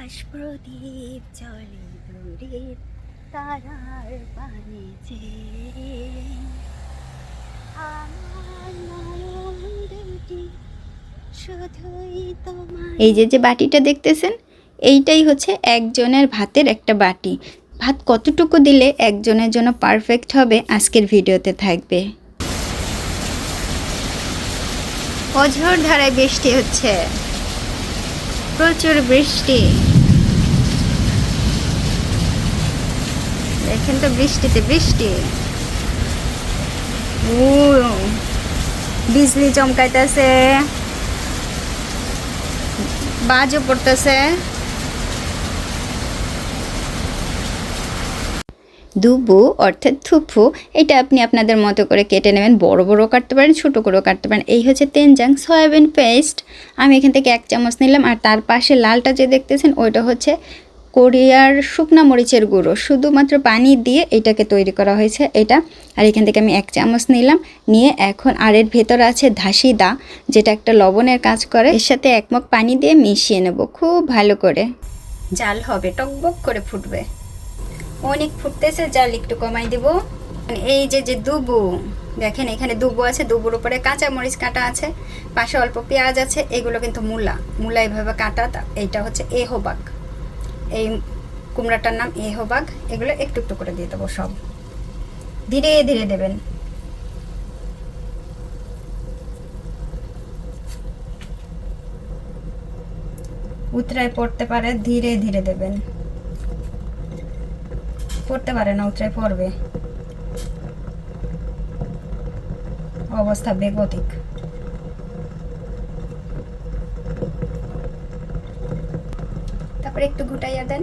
আকাশ প্রদীপ জলে দূরের তারার পানে চেয়ে আমার নয়ন দুটি শুধুই তোমার। এই যে বাটিটা দেখতেছেন, এইটাই হচ্ছে একজনের ভাতের একটা বাটি। ভাত কতটুকু দিলে একজনের জন্য পারফেক্ট হবে আজকের ভিডিওতে থাকবে। অঝোর ধারায় বৃষ্টি হচ্ছে, প্রচুর বৃষ্টি। দেখেন তো বৃষ্টিতে বৃষ্টি, বিজলি চমকাইতেছে, বাজও পড়তেছে। দুবু অর্থাৎ থুফু, এটা আপনি আপনাদের মতো করে কেটে নেবেন। বড় বড় কাটতে পারেন, ছোটো করেও কাটতে পারেন। এই হচ্ছে তেনজাং সয়াবিন পেস্ট, আমি এখান থেকে 1 চামচ নিলাম। আর তার পাশে লালটা যে দেখতেছেন ওইটা হচ্ছে কোরিয়ার শুকনা মরিচের গুঁড়ো, শুধুমাত্র পানি দিয়ে এটাকে তৈরি করা হয়েছে এটা। আর এখান থেকে আমি 1 চামচ নিলাম, নিয়ে এখন আর এর ভেতর আছে ধাসিদা, যেটা একটা লবণের কাজ করে। এর সাথে 1 মগ পানি দিয়ে মিশিয়ে নেব খুব ভালো করে। জাল হবে, টকবক করে ফুটবে। অনেক ফুটতেছে, জাল একটু কমাই দেব। এই যে দুবু দেখেন, এখানে দুবু আছে, দুবুর উপরে কাঁচা মরিচ কাটা আছে, পাশে অল্প পেঁয়াজ আছে। এগুলো কিন্তু মূলা এইভাবে কাটা। এইটা হচ্ছে এহোবাগ, এই কুমড়াটার নাম এহোবাগ। এগুলো একটু একটু করে দিয়ে দেবো, সব ধীরে ধীরে দেবেন। উতরায় পড়তে পারে, ধীরে ধীরে দেবেন। পড়তে পারে না, উতরায় পড়বে, অবস্থা বেগতিক। তারপরে একটু ঘুটাইয়া দেন।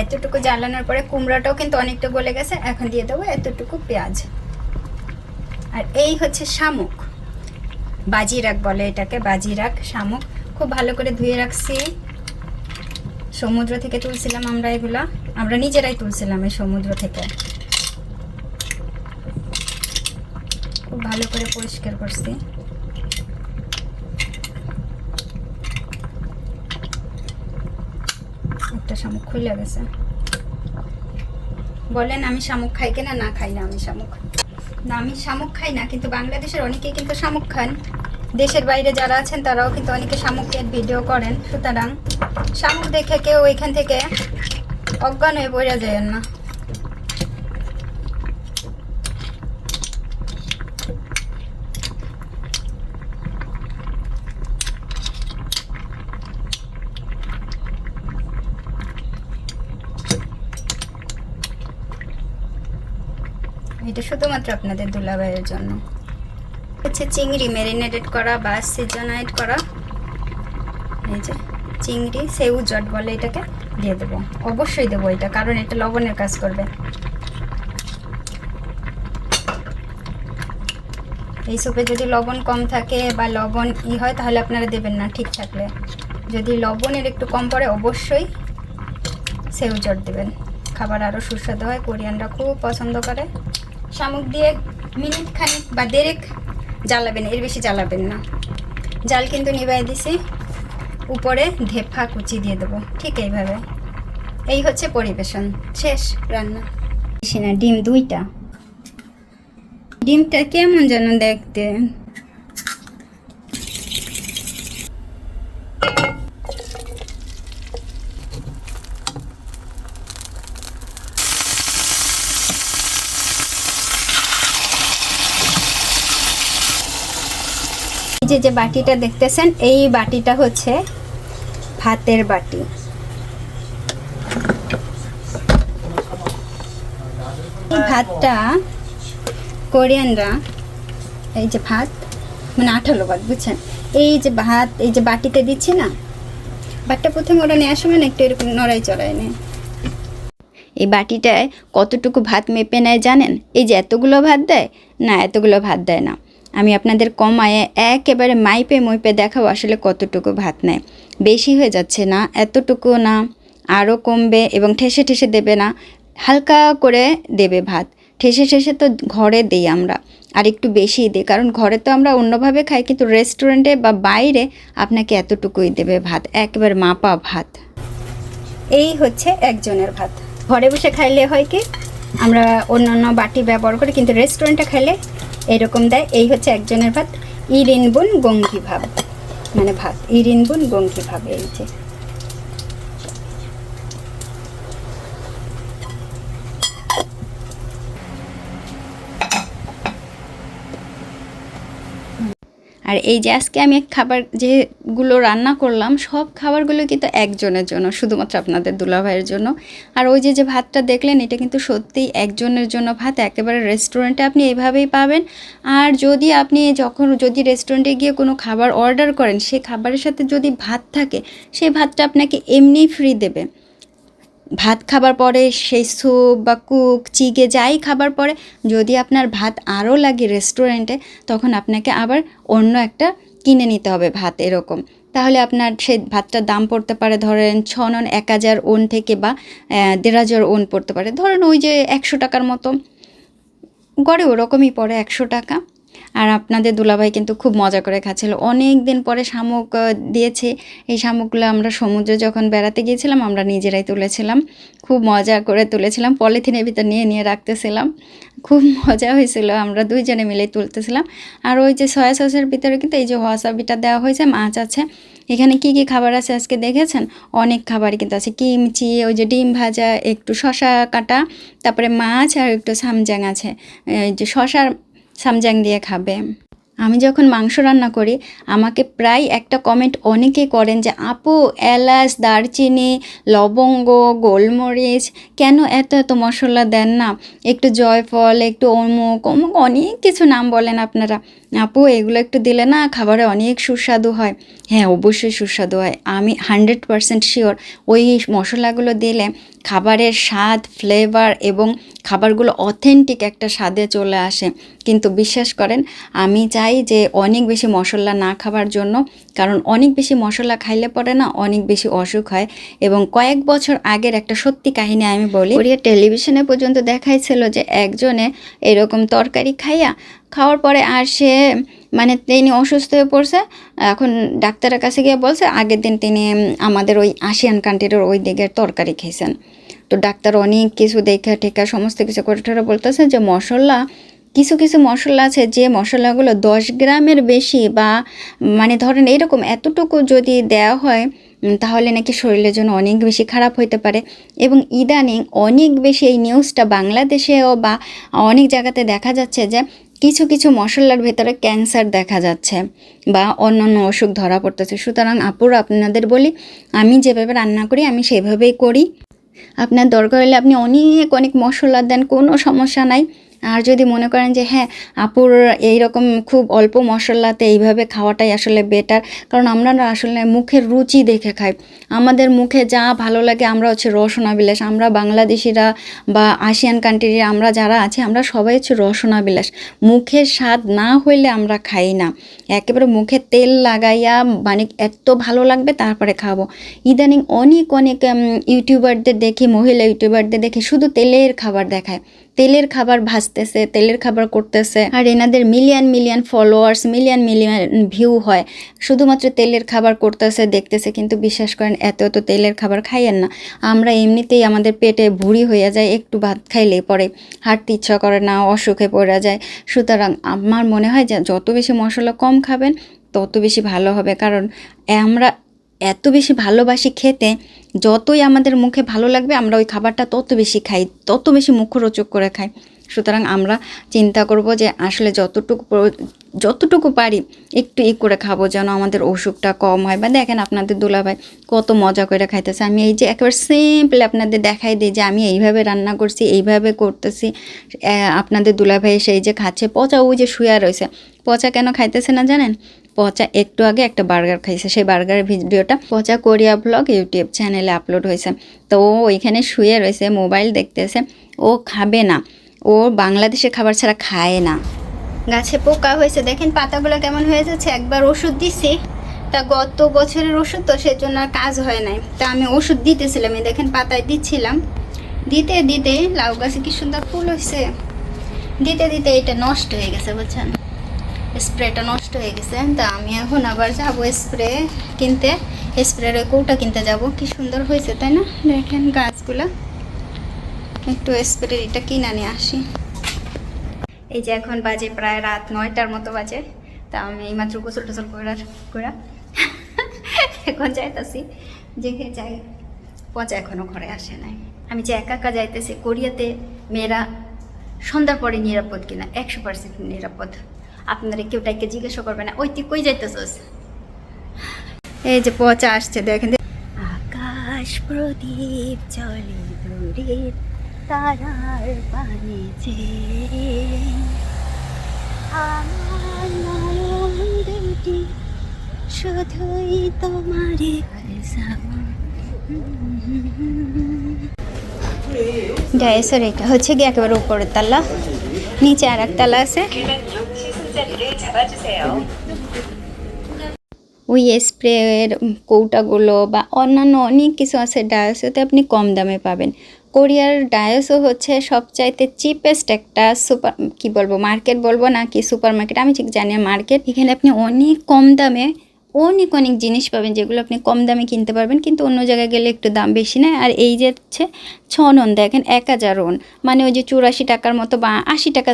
এতটুকু জ্বালানোর পরে কুমড়াটাও কিন্তু অনেকটা গলে গেছে। এখন দিয়ে দেবো এতটুকু পেঁয়াজ। আর এই হচ্ছে শামুক, বাজিরাক বলে এটাকে, বাজিরাক শামুক। খুব ভালো করে ধুয়ে রাখছি, সমুদ্র থেকে তুলছিলাম আমরা, এগুলা আমরা নিজেরাই তুলছিলাম এই সমুদ্র থেকে। খুব ভালো করে পরিষ্কার করছি। একটা শামুক খুলে গেছে। বলেন আমি শামুক খাই কিনা? না খাই না আমি শামুক। না, আমি শামুক খাই না, কিন্তু বাংলাদেশের অনেকেই কিন্তু শামুক খান। দেশের বাইরে যারা আছেন তারাও কিন্তু অনেকে শামুকের ভিডিও করেন। সুতরাং শামুক দেখে কেউ এখান থেকে অজ্ঞান হয়ে পড়ে যায় না। এটা শুধুমাত্র আপনাদের দুলাভাইয়ের জন্য। হচ্ছে চিংড়ি ম্যারিনেটেড করা বা সিজনাইড করা। এই যে চিংড়ি, সেউ জট বলে এটাকে, দিয়ে দেবো। অবশ্যই দেবো এটা, কারণ এটা লবণের কাজ করবে। এই সুপে যদি লবণ কম থাকে বা লবণ হয় তাহলে আপনারা দেবেন না, ঠিক থাকলে। যদি লবণের একটু কম পড়ে অবশ্যই সেউ জট দেবেন, খাবার আরও সুস্বাদু হয়। কোরিয়ানরা খুব পছন্দ করে। শামুক দিয়ে মিনিট খানিক বা 1.5 জ্বালাবেন, এর বেশি জ্বালাবেন না। জাল কিন্তু নিভাই দিছি। উপরে ধেফা কুচি দিয়ে দেবো, ঠিক এইভাবে। এই হচ্ছে পরিবেশন, শেষ রান্না। বেশি না, ডিম 2টা। ডিমটা কেমন যেন দেখতে। এই যে বাটিটা দেখতেছেন, এই বাটিটা হচ্ছে ভাতের বাটি। এই ভাতটা কোরিয়ানরা, এই যে ভাত মানে 18 ভাত, বুঝছেন? এই যে ভাত এই যে বাটিতে দিচ্ছে না, ভাতটা প্রথমে ওরা নেওয়ার সময় না একটু এরকম নড়াই চড়াই নেয়। এই বাটিটায় কতটুকু ভাত মেপে নেয় জানেন? এই যে এতগুলো ভাত দেয় না, এতগুলো ভাত দেয় না। আমি আপনাদের কমায়ে একেবারে মাইপে মইপে দেখাবো আসলে কতটুকু ভাত নেয়। বেশি হয়ে যাচ্ছে না, এতটুকু না, আরও কমবে। এবং ঠেসে ঠেসে দেবে না, হালকা করে দেবে ভাত। ঠেসে ঠেসে তো ঘরে দিই আমরা, আর একটু বেশিই দিই, কারণ ঘরে তো আমরা অন্যভাবে খাই, কিন্তু রেস্টুরেন্টে বা বাইরে আপনাকে এতটুকুই দেবে ভাত, একেবারে মাপা ভাত। এই হচ্ছে একজনের ভাত। ঘরে বসে খাইলে হয় কি আমরা অন্যান্য বাটি ব্যবহার করি, কিন্তু রেস্টুরেন্টে খাইলে এরকম দেয়। এই হচ্ছে একজনের ভাত, ইরিনবুন গঙ্গি ভাব, মানে ভাত ইরিনবুন গঙ্গি ভাব। এই যে আর এই যে আজকে আমি খাবার যেগুলো রান্না করলাম সব খাবারগুলো কিন্তু একজনের জন্য, শুধুমাত্র আপনাদের দুলাভাইয়ের জন্য। আর ওই যে ভাতটা দেখলেন এটা কিন্তু সত্যিই একজনের জন্য ভাত, একেবারে রেস্টুরেন্টে আপনি এইভাবেই পাবেন। আর যদি আপনি যদি রেস্টুরেন্টে গিয়ে কোনো খাবার অর্ডার করেন, সেই খাবারের সাথে যদি ভাত থাকে সেই ভাতটা আপনাকে এমনিই ফ্রি দেবে। ভাত খাবার পরে সেই স্যুপ বা কুক চিগে যাই খাবার পরে যদি আপনার ভাত আরও লাগে রেস্টুরেন্টে, তখন আপনাকে আবার অন্য একটা কিনে নিতে হবে ভাত এরকম। তাহলে আপনার সেই ভাতটার দাম পড়তে পারে ধরেন 6 নং 1000 ওন থেকে বা 1500 ওন পড়তে পারে, ধরেন ওই যে 100 টাকার মতো গড়ে, ওরকমই পড়ে 100 টাকা। আর আপনাদের দুলাভাই কিন্তু খুব মজা করে খাচ্ছিল। অনেক দিন পরে শামুক দিয়েছে। এই শামুকগুলো আমরা সমুদ্রে যখন বেড়াতে গিয়েছিলাম আমরা নিজেরাই তুলেছিলাম, খুব মজা করে তুলেছিলাম, পলিথিনের ভিতর নিয়ে নিয়ে রাখতেছিলাম, খুব মজা হয়েছিল, আমরা দুইজনে মিলেই তুলতেছিলাম। আর ওই যে সয়া সসের ভিতরে কিন্তু এই যে ওয়াসাবিটা দেওয়া হয়েছে, মাছ আছে। এখানে কি কি খাবার আছে আজকে দেখেছেন? অনেক খাবারই কিন্তু আছে, কিমচি, ওই যে ডিম ভাজা, একটু শশা কাটা, তারপরে মাছ আর একটু সামজাং আছে, এই যে শশার সামজাং দিয়ে খাবে। আমি যখন মাংস রান্না করি আমাকে প্রায় একটা কমেন্ট অনেকেই করেন যে আপু এলাচ, দারচিনি, লবঙ্গ, গোলমরিচ কেন এত এত মশলা দেন না, একটু জয়ফল, একটু অমুক অমুক অনেক কিছু নাম বলেন আপনারা, আপু এগুলো একটু দিলে না খাবারে অনেক সুস্বাদু হয়। হ্যাঁ অবশ্যই সুস্বাদু হয়, আমি 100% শিওর। ওই মশলাগুলো দিলে খাবারের স্বাদ, ফ্লেভার এবং খাবারগুলো অথেন্টিক একটা স্বাদে চলে আসে। কিন্তু বিশ্বাস করেন আমি চাই যে অনেক বেশি মশলা না খাবার জন্য, কারণ অনেক বেশি মশলা খাইলে পরে না অনেক বেশি অসুখ হয়। এবং কয়েক বছর আগের একটা সত্যি কাহিনী আমি বলি, কোরিয়া টেলিভিশনে পর্যন্ত দেখাইছিল যে একজনে এরকম তরকারি খাওয়ার পরে আর সে মানে তিনি অসুস্থ হয়ে পড়ছে। এখন ডাক্তারের কাছে গিয়ে বলছে আগের দিন তিনি আমাদের ওই আসিয়ান কান্ট্রির ওই দিকের তরকারি খেয়েছেন। তো ডাক্তার অনেক কিছু দেখা টেকা সমস্ত কিছু করে ঠোরা বলতেছে যে মশলা, কিছু কিছু মশলা আছে যে মশলাগুলো 10 গ্রামের বেশি বা মানে ধরেন এরকম এতটুকু যদি দেওয়া হয় তাহলে নাকি শরীরের জন্য অনেক বেশি খারাপ হইতে পারে। এবং ইদানিং অনেক বেশি এই নিউজটা বাংলাদেশেও বা অনেক জায়গাতে দেখা যাচ্ছে যে কিছু কিছু মশলার ভেতরে ক্যান্সার দেখা যাচ্ছে বা অন্যান্য অসুখ ধরা পড়তেছে। সুতরাং আপুরা আপনাদের বলি, আমি যেভাবে রান্না করি আমি সেভাবেই করি। আপনার দরকার হলে আপনি অনেক অনেক মশলা দেন, কোনো সমস্যা নাই। আর যদি মনে করেন যে হ্যাঁ আপুর এইরকম খুব অল্প মশলাতে এইভাবে খাওয়াটাই আসলে বেটার, কারণ আমরা না আসলে মুখের রুচি দেখে খাই, আমাদের মুখে যা ভালো লাগে, আমরা হচ্ছে রসনাবিলাস, আমরা বাংলাদেশিরা বা আসিয়ান কান্ট্রির আমরা যারা আছি আমরা সবাই হচ্ছে রসনাবিলাস, মুখের স্বাদ না হইলে আমরা খাই না, একেবারে মুখে তেল লাগাইয়া মানে এত ভালো লাগবে তারপরে খাবো। ইদানিং অনেক অনেক ইউটিউবারদের দেখি, মহিলা ইউটিউবারদের দেখি শুধু তেলের খাবার দেখায়, তেলের খাবার ভাজতেছে, তেলের খাবার করতেছে, আর এনাদের million million followers, million million view হয়, শুধুমাত্র তেলের খাবার করতেছে দেখতেছে। কিন্তু বিশ্বাস করেন এত এত তেলের খাবার খাইয়েন না, আমরা এমনিতেই আমাদের পেটে ভুঁড়ি হয়ে যায়, একটু ভাত খাইলে পরে হাঁটতে ইচ্ছা করে না, অসুখে পড়া যায়। সুতরাং আমার মনে হয় যে যত বেশি মশলা কম খাবেন তত বেশি ভালো হবে, কারণ আমরা এত বেশি ভালোবাসি খেতে, যতই আমাদের মুখে ভালো লাগবে আমরা ওই খাবারটা তত বেশি খাই, তত বেশি মুখরোচক করে খাই। সুতরাং আমরা চিন্তা করব যে আসলে যতটুকু পারি একটু করে খাবো যেন আমাদের অসুখটা কম হয়। বা দেখেন আপনাদের দুলাভাই কত মজা করে খাইতেছে, আমি এই যে একেবারে সিম্পল আপনাদের দেখাই দিই যে আমি এইভাবে রান্না করছি, এইভাবে করতেছি। আপনাদের দুলাভাই সেই যে খাচ্ছে, পচা ওই যে শুয়া রয়েছে, পচা কেন খাইতেছে না জানেন? পচা একটু আগে একটা বার্গার খাইছে, সেই বার্গারের ভিডিওটা পচা কোরিয়া ব্লগ ইউটিউব চ্যানেলে আপলোড হয়েছে। তো ও ওইখানে শুয়ে রয়েছে, মোবাইল দেখতেছে, ও খাবে না, ও বাংলাদেশের খাবার ছাড়া খায় না। গাছে পোকা হয়েছে, দেখেন পাতাগুলো কেমন হয়ে যাচ্ছে, একবার ওষুধ দিছি, তা গত বছরের ওষুধ তো সেজন্য আর কাজ হয় নাই, তা আমি ওষুধ দিতেছিলাম, দেখেন পাতায় দিচ্ছিলাম, দিতে দিতে লাউ গাছে কি সুন্দর ফুল হয়েছে। দিতে দিতে এটা নষ্ট হয়ে গেছে বুঝছেন, স্প্রেটা নষ্ট হয়ে গেছে। তা আমি এখন আবার যাবো স্প্রে কিনতে, স্প্রের ওই কৌটা কিনতে যাব। কি সুন্দর হয়েছে তাই না, দেখেন গাছগুলা। একটু স্প্রে এটা কিনে নিয়ে আসি। এই যে এখন বাজে প্রায় রাত 9টার মতো বাজে। তা আমি এইমাত্র গোসল টোসল করে এখন যাইতাছি, যে যাই পচা এখনো ঘরে আসে নাই। আমি যে একা একা যাইতেছি, কোরিয়াতে মেয়েরা সন্ধ্যার পরে নিরাপদ কিনা, 100% নিরাপদ। আপনারা কেউ টাইকে জিজ্ঞাসা করবে না ওই তুই কই যাইতেছস। এই যে পচা আসছে দেখেন। আকাশ প্রদীপ জলে দূরের তারার পানে যে আমার নয়ন দুটি শুধুই তোমারে ডায়েসের এটা হচ্ছে গিয়ে একেবারে উপরের তালা, নিচে আর এক তালা আছে। ওই স্প্রের কৌটাগুলো বা অন্যান্য অনেক কিছু আছে ডায়াসোতে আপনি কম দামে পাবেন। কোরিয়ার ডায়াসো হচ্ছে সবচাইতে চিপেস্ট একটা সুপার, কি বলবো মার্কেট বলবো না কি সুপার মার্কেট, আমি ঠিক জানি মার্কেট। এখানে আপনি অনেক কম দামে অনেক অনেক জিনিস পাবেন যেগুলো আপনি কম দামে কিনতে পারবেন, কিন্তু অন্য জায়গায় গেলে একটু দাম বেশি নেয়। আর এই যে হচ্ছে 6 নন দেখেন 1000 ওন, মানে ওই যে 84 টাকার মতো বা 80 টাকা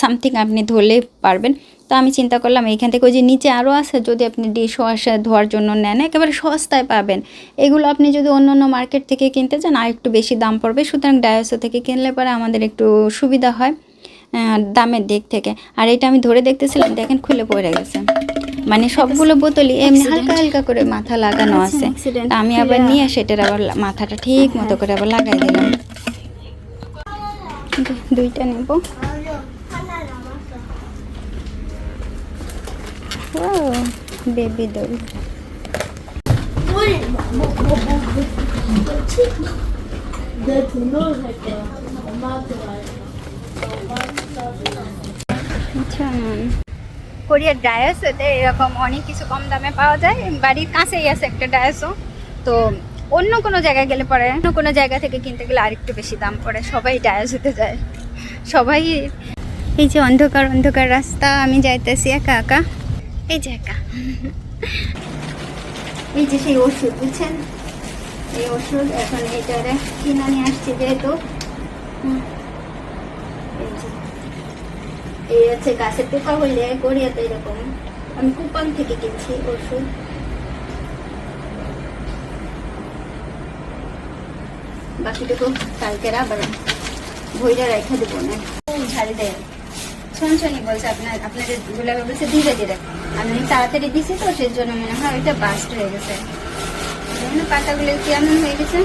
সামথিং আপনি ধরলে পারবেন। তো আমি চিন্তা করলাম এইখান থেকে ওই যে নিচে আরও আছে, যদি আপনি ডিশ ওয়াশে ধোয়ার জন্য নেন একেবারে সস্তায় পাবেন। এগুলো আপনি যদি অন্য অন্য মার্কেট থেকে কিনতে চান আর একটু বেশি দাম পড়বে, সুতরাং ডায়াসো থেকে কিনলে পরে আমাদের একটু সুবিধা হয় দামের দিক থেকে। আর এটা আমি ধরে দেখতেছিলাম, দেখেন খুলে পড়ে গেছে, মানে সবগুলো বোতলই এমনি হালকা হালকা করে মাথা লাগানো আছে। আমি আবার নিয়ে সেটার আবার মাথাটা ঠিক মতো করে আবার লাগাই দিলাম। দুইটা নেব। বেবি দোল কোরিয়ার ডায়াসোতে এরকম অনেক কিছু কম দামে পাওয়া যায়। বাড়ির কাছেই আছে একটা ডায়াসো। তো অন্য কোনো জায়গায় গেলে পরে, অন্য কোনো জায়গা থেকে কিনতে গেলে আরেকটু বেশি দাম পড়ে। সবাই ডায়াসোতে যায়, সবাই। এই যে অন্ধকার অন্ধকার রাস্তা, আমি যাইতেছি একা একা, এই যে একা। এই যে সেই ওষুধ বুঝছেন, এই ওষুধ এখন এইটারে কিনে নিয়ে আসছি যেহেতু। এই হচ্ছে গাছের পোকা হইলে কোরিয়াতে এরকম, আমি কুপন থেকে কিনছি ওষুধ। বাকিটুকু কালকে আবার ভইরা রেখে দেবো না, ঝাড়ি দেয় ছনছনি বলছে। আপনাদের গুলাবে বলছে ধীরে ধীরে, আমি তাড়াতাড়ি দিছি তো সেই জন্য মনে হয় ওইটা বাস্ট হয়ে গেছে, পাতাগুলো কেমন হয়ে গেছে।